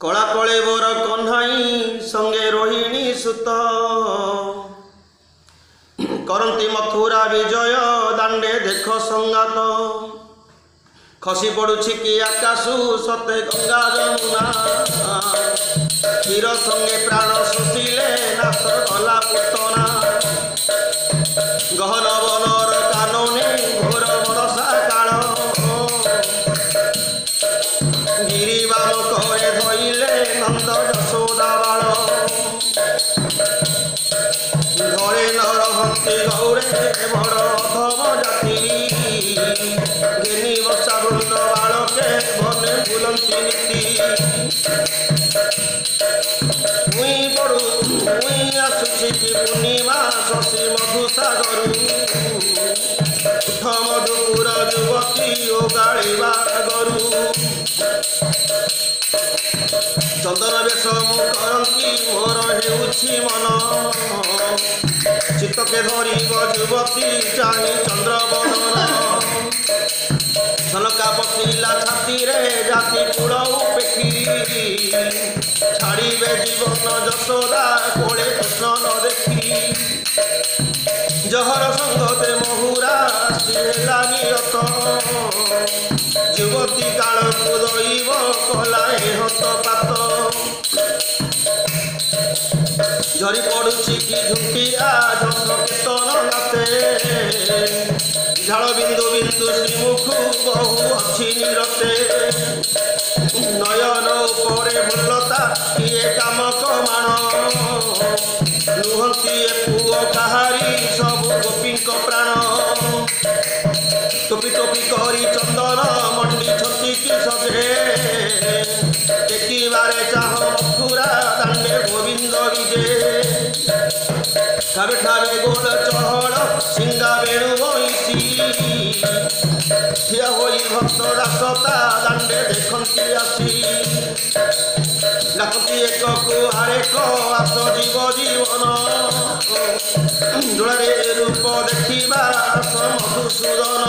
कला कलेवर कन्हाई संगे रोहिणी सुत करती मथुरा विजय दांडे देख संगात खसी पड़ुछि कि आकाशु सते गंगा जमुना क्षीर संगे प्राण शोषिले नाश गला पुतना गहन बनर कानने घोर मनसा काल गिरिबाम करे धइले नंद यशोदा बाल घरे न रहती गौरे बड़ अधम जाति घेनी बसा वृंद बालके बने बुलंती नीति मुई आसुछि कि पूर्णिमा शशि मधुसागर उठ मधुपुर युवती ओ गाड़ीबा गरु चंदन बेश मु करती मोर हेउछि मन चित्तके धरी युवती चाही चंद्रबदन छलका पशिला छाती रे जाति कुड़ऊ पेखी छाड़िबे जीवन यशोदा कोड़े कृष्ण न देखी जहर संगते महुरा सिला नियत युवती काल दैव कलाए हत पात झरी पड़ुछि कि झुंटिया जस कीर्तन गाते झाड़ बिंदु बिंदु श्रीमुख बहु अच्छी निरते नयन उपरे भुलता किए कामक मान लुहती पुओ काहारी सबु गोपीक प्राण टोपी टोपी करी चंदन मंडी छती कि सजे देखिबारे चाह मथुरा दांडे गोविंद विजे ठावे ठावे गोल चहल सिंगा बेणु बइसी ठिया होई भक्त दासता दांडे देखंती आसी डाकती एक कुहारे को आस जीव जीवन जोड़े रूप देखिबा आस मधुसूदन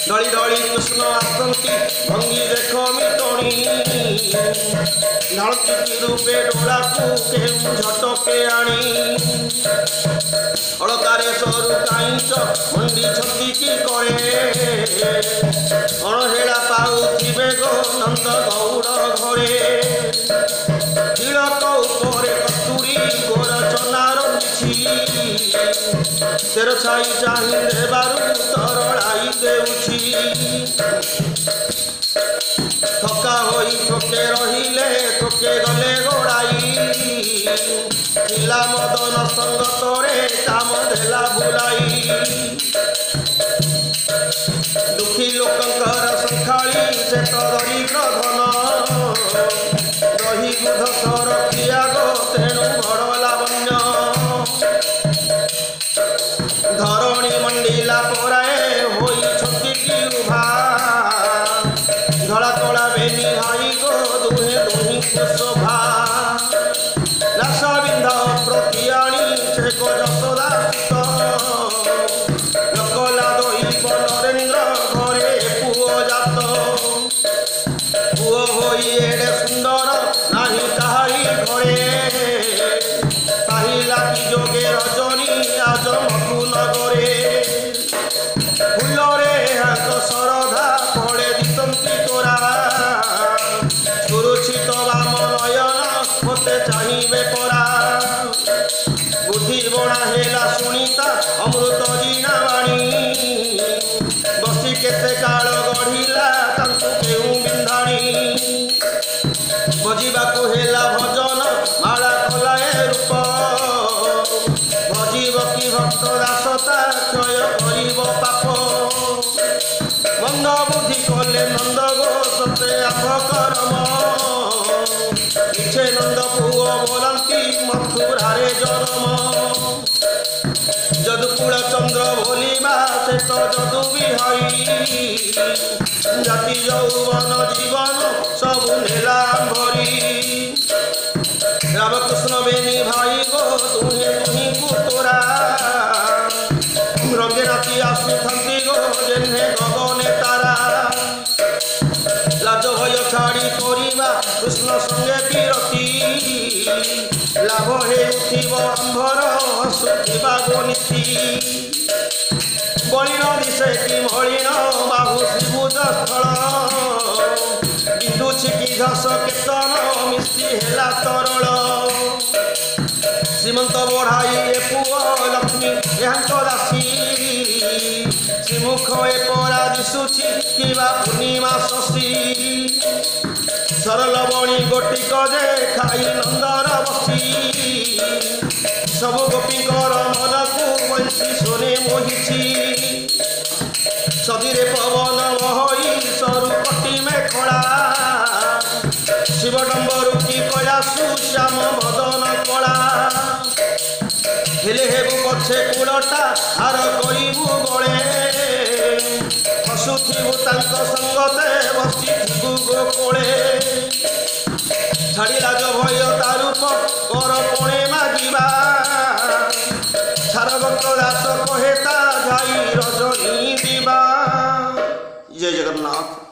डली डली कृष्ण आसंती भंगी देख मिटणी ढालती रूपे डोला को केहू झटके आनी अलकारे सरू काईच मंडी छती की करे अणहेला पाउथिबे गो नंद गौड़ घरे तिलक उपरे कस्तूरी गोर चनार तेर छाई चाही देबारु तरलाई देउछि थका होई थके रहिले थके गले गोड़ाई थिला मदन संगतरे काम देला बुलाई दुखी लोकंकर संखाली से तरी प्रधन रही बुध सर किया गो तेणु बड़ लावण्य धरणी मंडिला पराए होई छती की उभा धड़ा तोड़ा बेनी भाई गो दुहे दुही शोभा लाशा बिंधा प्रतियाणी से को यशोदा नकला दही नरेंद्र घरे पुओ जात पुओ होई एडे सुंदर नाही ताहारी घरे ताहिला की जोगे रजनी आज मधु नगरे फुलरे हाथ सरधा पड़े दितंती तोरा सुरुचित बाम नयन मते चाहिए परा बुद्धि बणा हेला सुनीता अमृत जीना बाणी बसी केते काल गढ़िला तांकु केउ बिंधाणी बजिबाकु हेला भजन माला कलाए रूप भजिब कि भक्त दासता क्षय करिब पाप मंद बुद्धि कले नंद गो सते आप कर्म इच्छे नंद पुओ बोलती मथुरारे जन्म जदुकुल चंद्र भोलिबा से तो जदु बिहाई जाति यौवन जीवन सबु नेला भरी रामकृष्ण बेनी भाई गो तुहे तुही पुतोरा रंगे राति आसुथंती गो जेन्हे गगने तारा লাজ ভয় ছাড়ি করিবা কৃষ্ণ সঙ্গে বিরতি লাভ হেউথিব আম্ভর হସୁଥିବା গণিতি বলিন দিশে কি মলিন বাহু শ্রীভুজ স্থଳ বিন্দুছি কি ঘাস কীর্ତ୍ତন ମିଶି ହେଲା ତରଳ ଶ୍ରୀମନ୍ତ ବଢ଼ାଇ ଏ ପୁଅ ଲକ୍ଷ୍ମୀ ଏହାଙ୍କ ଦାସୀ ଶ୍ରୀମୁଖ ଏ ପରା ଦିଶୁଛି କିବା ପୂର୍ଣ୍ଣିମା ଶଶୀ ସରଲବଣୀ ଗୋଟିକ ଯେ ଖାଇ ନନ୍ଦର ବସି ସବୁ ଗୋପୀଙ୍କର ମନକୁ ବଂଶୀ ଶୁଣି ମୋହିଛି ସଦୀରେ ପବନ ମହଇ ସରୁ କଟି ମେଖଳା ଶିବ ଡମ୍ବରୁ କି କୟାସୁ ଶ୍ୟାମ ବଦନ କଳା ହେଲେ ହେବୁ ପଛେ କୂଳଟା ହାର କରିବୁ ବଳେ ହସୁଥିବୁ ତାଙ୍କ ସଙ୍ଗତେ ବସିଥିବୁ ଗୋକୋଳେ ଛାଡ଼ି ଲାଜ ଭୟ ତା ରୂପ କର ପଣେ ମାଗିବା ସାରବନ୍ତ ଦାସ କହେ ତା ଯାଇ ରଜନୀ ଦିବା। ଜୟ ଜଗନ୍ନାଥ।